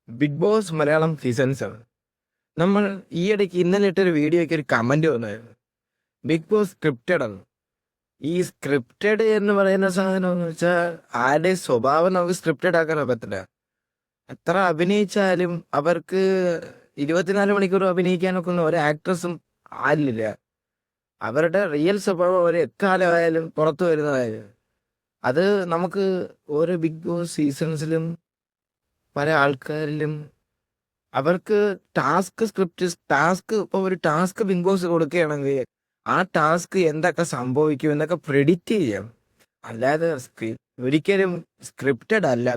Big boss Malayalam season 7 നമ്മൾ ഈയിടയ്ക്ക് ഇന്നലെ ഇട്ടൊരു വീഡിയോയ്ക്ക് ഒരു കമന്റ് വന്നായിരുന്നു. ബിഗ് ബോസ് സ്ക്രിപ്റ്റഡ് ആണ്. ഈ സ്ക്രിപ്റ്റഡ് എന്ന് പറയുന്ന സാധനം എന്ന് വെച്ചാൽ ആരുടെ സ്വഭാവം നമുക്ക് സ്ക്രിപ്റ്റഡ് ആക്കാൻ പറ്റില്ല. എത്ര അഭിനയിച്ചാലും അവർക്ക് 24 മണിക്കൂർ അഭിനയിക്കാനൊക്കെ ഒന്നും ഒരു ആക്ട്രസും ആരില്ല. അവരുടെ റിയൽ സ്വഭാവം അവർ എക്കാലമായാലും പുറത്തു വരുന്നതായാലും അത് നമുക്ക് ഓരോ ബിഗ് ബോസ് സീസൺസിലും പല ആൾക്കാരിലും അവർക്ക് ഇപ്പോൾ ഒരു ടാസ്ക് ബിഗ് ബോസ് കൊടുക്കുകയാണെങ്കിൽ ആ ടാസ്ക് എന്തൊക്കെ സംഭവിക്കും എന്നൊക്കെ പ്രെഡിക്റ്റ് ചെയ്യാം. അല്ലാതെ ഒരിക്കലും സ്ക്രിപ്റ്റഡ് അല്ല.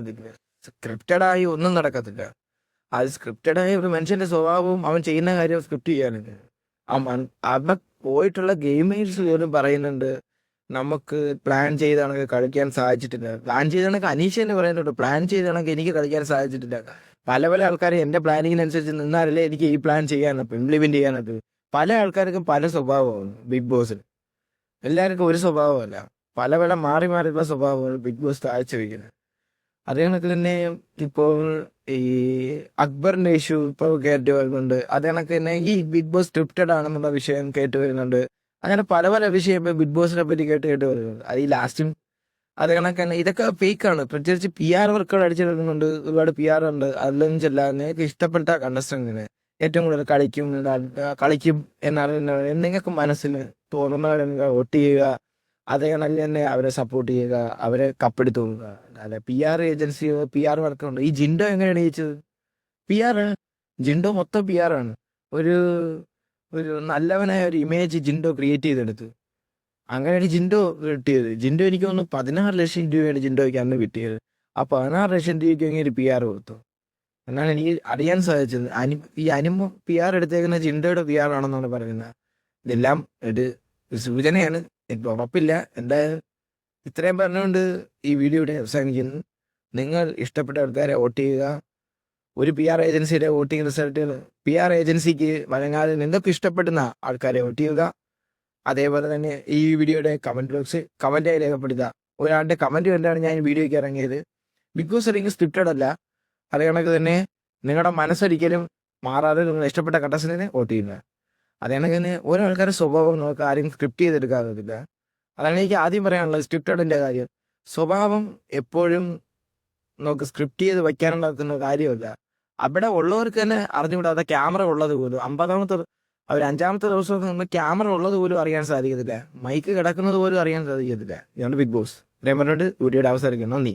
സ്ക്രിപ്റ്റഡ് ആയി ഒന്നും നടക്കത്തില്ല. അത് സ്ക്രിപ്റ്റഡ് ആയ ഒരു മനുഷ്യന്റെ സ്വഭാവവും അവൻ ചെയ്യുന്ന കാര്യം സ്ക്രിപ്റ്റ് ചെയ്യാനുണ്ട്. അവ പോയിട്ടുള്ള ഗെയിമേഴ്സ് പോലും പറയുന്നുണ്ട് നമുക്ക് പ്ലാൻ ചെയ്താണെങ്കിൽ കളിക്കാൻ സാധിച്ചിട്ടില്ല. പ്ലാൻ ചെയ്താണെങ്കിൽ അനീഷ് തന്നെ പറയുന്നുണ്ട് പ്ലാൻ ചെയ്താണെങ്കിൽ എനിക്ക് കളിക്കാൻ സാധിച്ചിട്ടില്ല. പല പല ആൾക്കാർ എൻ്റെ പ്ലാനിങ്ങിനനുസരിച്ച് നിന്നാലല്ലേ എനിക്ക് ഈ പ്ലാൻ ചെയ്യാനൊക്കെ ഇംപ്ലിമെന്റ് ചെയ്യാനൊക്കെ. പല ആൾക്കാർക്കും പല സ്വഭാവമാണ് ബിഗ് ബോസിൽ. എല്ലാവർക്കും ഒരു സ്വഭാവമല്ല, പല പല മാറി മാറിയുള്ള സ്വഭാവമാണ് ബിഗ് ബോസ് കാഴ്ചവെക്കുന്നത്. അതേ കണക്ക് തന്നെ ഇപ്പോൾ ഈ അക്ബറിന്റെ ഇഷ്യൂ ഇപ്പോൾ കേട്ട് വരുന്നുണ്ട്. അതേ കണക്ക് തന്നെ ഈ ബിഗ് ബോസ് സ്ക്രിപ്റ്റഡ് ആണെന്നുള്ള വിഷയം കേട്ട് വരുന്നുണ്ട്. അങ്ങനെ പല പല വിഷയം ഇപ്പൊ ബിഗ് ബോസിനെ പറ്റി കേട്ട് വരുന്നുണ്ട്. അത് ഈ ലാസ്റ്റും അത് കണക്ക് തന്നെ ഇതൊക്കെ ഫേക്കാണ്. പ്രത്യേകിച്ച് PR വർക്കുകൾ അടിച്ചെടുക്കുന്നുണ്ട്. ഒരുപാട് PR ഉണ്ട്. അതിലൊന്നും ചെല്ലാതെ നിങ്ങൾക്ക് ഇഷ്ടപ്പെട്ട കണ്ടസ്റ്റന്റിന് ഏറ്റവും കൂടുതൽ കളിക്കും എന്നാണ് നിങ്ങൾക്ക് മനസ്സിന് തോന്നുന്നവരെ വോട്ട് ചെയ്യുക. അതേ കണക്ക് തന്നെ അവരെ സപ്പോർട്ട് ചെയ്യുക, അവരെ കപ്പെടുത്തു പോകുക. അല്ല PR ഏജൻസി PR വർക്കുണ്ട്. ഈ ജിൻഡോ എങ്ങനെയാണ് ജയിച്ചത്? PR ജിൻഡോ മൊത്തം PR ആണ്. ഒരു ഒരു നല്ലവനായ ഒരു ഇമേജ് ജിൻഡോ ക്രിയേറ്റ് ചെയ്തെടുത്ത് അങ്ങനെയാണ് ജിൻഡോ കിട്ടിയത്. ജിൻഡോ എനിക്ക് തോന്നുന്നു 16 ലക്ഷം രൂപയാണ് ജിൻഡോയ്ക്ക് അന്ന് കിട്ടിയത്. ആ 16 ലക്ഷം രൂപയ്ക്ക് അങ്ങനെ ഒരു PR കൊടുത്തു എന്നാണ് എനിക്ക് അറിയാൻ സാധിച്ചത്. ഈ അനുമോ PR എടുത്തേക്കുന്ന ജിൻഡോയുടെ PR ആണെന്നാണ് പറയുന്നത്. ഇതെല്ലാം ഒരു സൂചനയാണ്, എനിക്ക് ഉറപ്പില്ല. എന്തായാലും ഇത്രയും പറഞ്ഞുകൊണ്ട് ഈ വീഡിയോ ഇവിടെ അവസാനിക്കുന്നു. നിങ്ങൾ ഇഷ്ടപ്പെട്ട ആൾക്കാരെ വോട്ട് ചെയ്യുക. ഒരു PR ഏജൻസിയുടെ വോട്ടിംഗ് റിസൾട്ടുകൾ PR ഏജൻസിക്ക് വഴങ്ങാതെ നിങ്ങൾക്ക് ഇഷ്ടപ്പെടുന്ന ആൾക്കാരെ വോട്ട് ചെയ്യുക. അതേപോലെ തന്നെ ഈ വീഡിയോയുടെ കമന്റ് ബോക്സ് കമന്റായി രേഖപ്പെടുത്തുക. ഒരാളുടെ കമന്റ് കണ്ടാണ് ഞാൻ ഈ വീഡിയോയ്ക്ക് ഇറങ്ങിയത്. ബിഗ് ബോസ് അല്ലെങ്കിൽ സ്ക്രിപ്റ്റഡ് അല്ല. അതേ കണക്ക് തന്നെ നിങ്ങളുടെ മനസ്സൊരിക്കലും മാറാതെ നിങ്ങൾ ഇഷ്ടപ്പെട്ട കണ്ടസ്റ്റന്റിനെ വോട്ട് ചെയ്യുക. അതേ കണക്ക് തന്നെ ഓരോ ആൾക്കാരുടെ സ്വഭാവം നമുക്ക് ആരും സ്ക്രിപ്റ്റ് ചെയ്തെടുക്കാറില്ല. അതാണ് എനിക്ക് ആദ്യം പറയാനുള്ളത്. സ്ക്രിപ്റ്റഡിന്റെ കാര്യം സ്വഭാവം എപ്പോഴും നമുക്ക് സ്ക്രിപ്റ്റ് ചെയ്ത് വയ്ക്കാനുണ്ടാക്കുന്ന കാര്യമല്ല. അവിടെ ഉള്ളവർക്ക് തന്നെ അറിഞ്ഞുകൂടാതെ ക്യാമറ ഉള്ളത് പോലും 5-ാമത്തെ ദിവസം നമ്മൾ ക്യാമറ ഉള്ളത് പോലും അറിയാൻ സാധിക്കത്തില്ല. മൈക്ക് കിടക്കുന്നത് പോലും അറിയാൻ സാധിക്കത്തില്ല. ഇതാണ് ബിഗ് ബോസ്. ഇത്രയും പറഞ്ഞിട്ട് വീഡിയോയുടെ അവസാനിക്കുന്നു. നന്ദി.